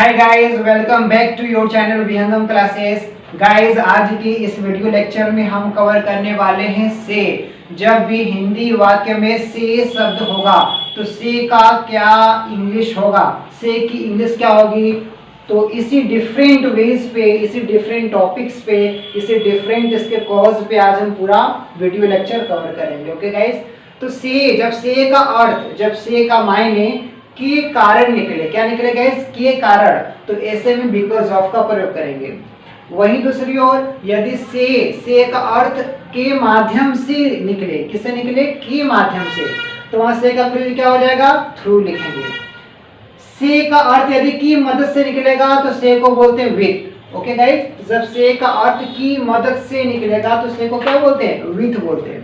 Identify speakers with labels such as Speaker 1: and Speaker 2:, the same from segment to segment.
Speaker 1: Hi guys, welcome back to your channel Vihangam classes. Guys, आज की इस वीडियो लेक्चर में हम कवर करने वाले हैं से। जब भी हिंदी वाक्य में से शब्द होगा तो से का क्या इंग्लिश होगा, से की इंग्लिश क्या होगी। तो इसी डिफरेंट वेज पे, इसी डिफरेंट टॉपिक्स पे, इसी डिफरेंट इसके कॉज पे आज हम पूरा वीडियो लेक्चर कवर करेंगे। ओके गाइस, तो से, जब से का अर्थ, जब से का मायने के कारण निकले, क्या निकले गाइस, के कारण, तो ऐसे में बिकॉज ऑफ का प्रयोग करेंगे। वहीं दूसरी ओर यदि से का अर्थ के माध्यम से निकले, किससे निकले, के माध्यम से, तो वहां से का प्रयोग क्या हो जाएगा, थ्रू लिखेंगे। से का अर्थ यदि की मदद से निकलेगा तो से को बोलते हैं विथ। ओके गाइस, जब से का अर्थ की मदद से निकलेगा तो से को क्या बोलते हैं, विथ बोलते हैं।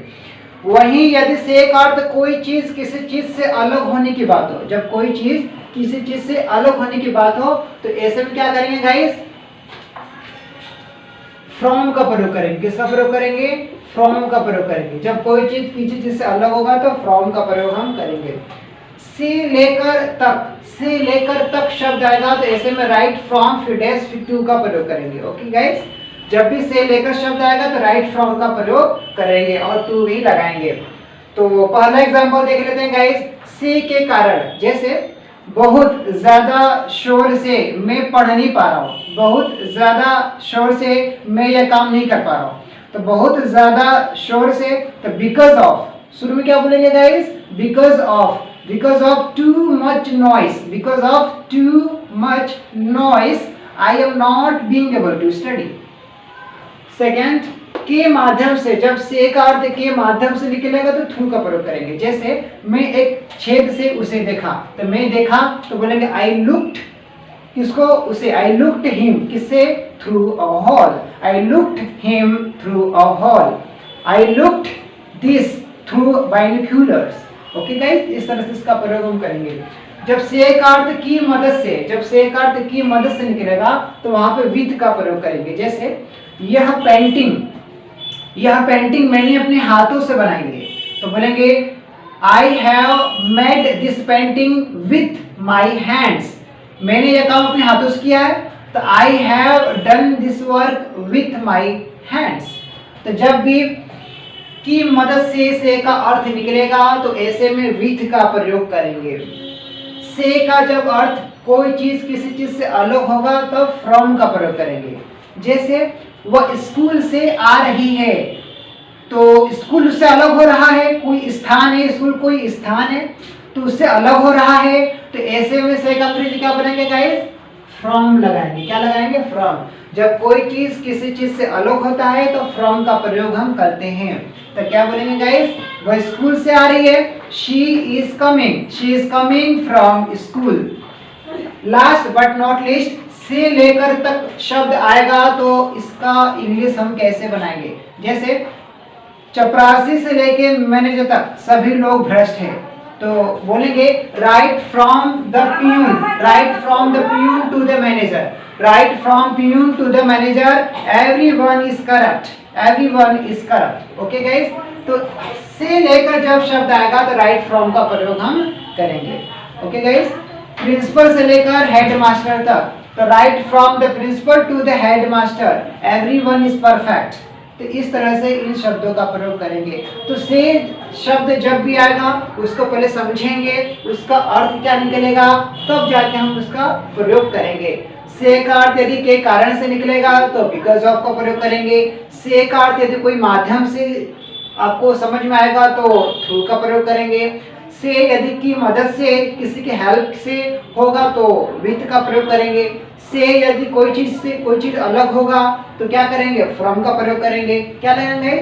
Speaker 1: वहीं यदि से का अर्थ कोई चीज किसी चीज से अलग होने की बात हो, जब कोई चीज किसी चीज से अलग होने की बात हो तो ऐसे में क्या करेंगे गाइस, फ्रॉम का प्रयोग करेंगे। किसका प्रयोग करेंगे, फ्रॉम का प्रयोग करेंगे। जब कोई चीज किसी चीज से अलग होगा तो फ्रॉम का प्रयोग हम करेंगे। से लेकर तक, से लेकर तक शब्द आएगा तो ऐसे में राइट फ्रॉम फिर डैश फिर टू का प्रयोग करेंगे। ओके गाइस, जब भी से लेकर शब्द आएगा तो राइट फ्रॉम का प्रयोग करेंगे और टू भी लगाएंगे। तो पहला एग्जांपल देख लेते हैं गाइस, से के कारण, जैसे बहुत ज्यादा शोर से मैं पढ़ नहीं पा रहा हूँ, बहुत ज्यादा शोर से मैं यह काम नहीं कर पा रहा हूँ। तो बहुत ज्यादा शोर से, तो बिकॉज ऑफ, शुरू में क्या बोलेंगे guys, because of, because of too much noise, because of too much noise I am not being able to study. Second, के माध्यम से, जब से का अर्थ के माध्यम से निकलेगा तो थ्रू का प्रयोग करेंगे। जैसे मैं एक छेद से उसे देखा, तो मैं देखा तो बोलेंगे आई लुक्ड, किसको, उसे, आई लुक्ड हिम, किससे, through a hall, I looked him through a hall, I looked this through binoculars. Okay guys, इस तरह से इसका प्रयोग हम करेंगे। जब से का अर्थ की मदद से, जब से का अर्थ की मदद से निकलेगा तो वहां पे विद का प्रयोग करेंगे। जैसे यह पेंटिंग, यह पेंटिंग मैंने अपने हाथों से बनाई है, तो बोलेंगे I have made this painting with my hands, मैंने यह काम अपने हाथों से किया है, तो I have done this work with my hands. तो जब भी की मदद से का अर्थ निकलेगा तो ऐसे में विथ का प्रयोग करेंगे। से का जब अर्थ कोई चीज किसी चीज से अलग होगा तो फ्रॉम का प्रयोग करेंगे। जैसे वह स्कूल से आ रही है, तो स्कूल से अलग हो रहा है, कोई स्थान है, स्कूल कोई स्थान है तो उससे अलग हो रहा है, तो ऐसे में से का प्रयोग क्या बनेंगे गाइस, फ्रॉम लगाएंगे। क्या लगाएंगे, फ्रॉम। जब कोई चीज किसी चीज से अलग होता है तो फ्रॉम का प्रयोग हम करते हैं। तो क्या बोलेंगे गाइस, वह स्कूल से आ रही है, she is coming, she is coming from school. Last but not list, से लेकर तक शब्द आएगा तो इसका इंग्लिश हम कैसे बनाएंगे। जैसे चपरासी से लेके मैनेजर तक सभी लोग भ्रष्ट हैं, तो बोलेंगे right from the peon, right from the peon to the manager, right from peon to the manager, everyone is corrupt, everyone is corrupt. Okay guys, तो से लेकर जब शब्द आएगा तो राइट फ्रॉम का प्रयोग हम करेंगे। ओके गाइस, प्रिंसिपल से लेकर हेडमास्टर तक, तो right from the principal to the headmaster, everyone is perfect. तो इस तरह से इन शब्दों का प्रयोग करेंगे। तो से शब्द जब भी आएगा उसको पहले समझेंगे, उसका अर्थ क्या निकलेगा, तब जाके हम उसका प्रयोग करेंगे। से का अर्थ यदि के कारण से निकलेगा तो बिकॉज ऑफ का प्रयोग करेंगे। से का अर्थ यदि कोई माध्यम से आपको समझ में आएगा तो थ्रू का प्रयोग करेंगे। से यदि की मदद से, किसी के हेल्प से होगा तो विथ का प्रयोग करेंगे। से यदि कोई चीज से कोई चीज अलग होगा तो क्या करेंगे, फ्रॉम का प्रयोग करेंगे। क्या लगाएंगे,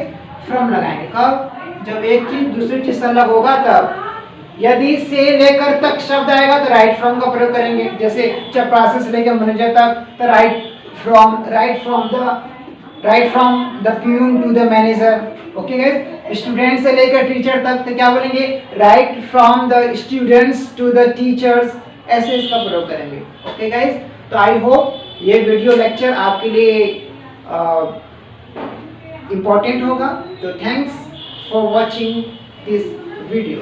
Speaker 1: फ्रॉम लगाएंगे। कब, जब एक चीज दूसरी चीज से अलग होगा तब। यदि से लेकर तक शब्द आएगा तो राइट फ्रॉम का प्रयोग करेंगे। जैसे चपरासी से लेकर मैनेजर तक, तो right from the peon to the manager. Okay guys, student से लेकर टीचर तक, तो क्या बोलेंगे, right from the students to the teachers, ऐसे इसका प्रयोग करेंगे। ओके गाइस, तो आई होप ये वीडियो लेक्चर आपके लिए इम्पोर्टेंट होगा। तो thanks for watching this video.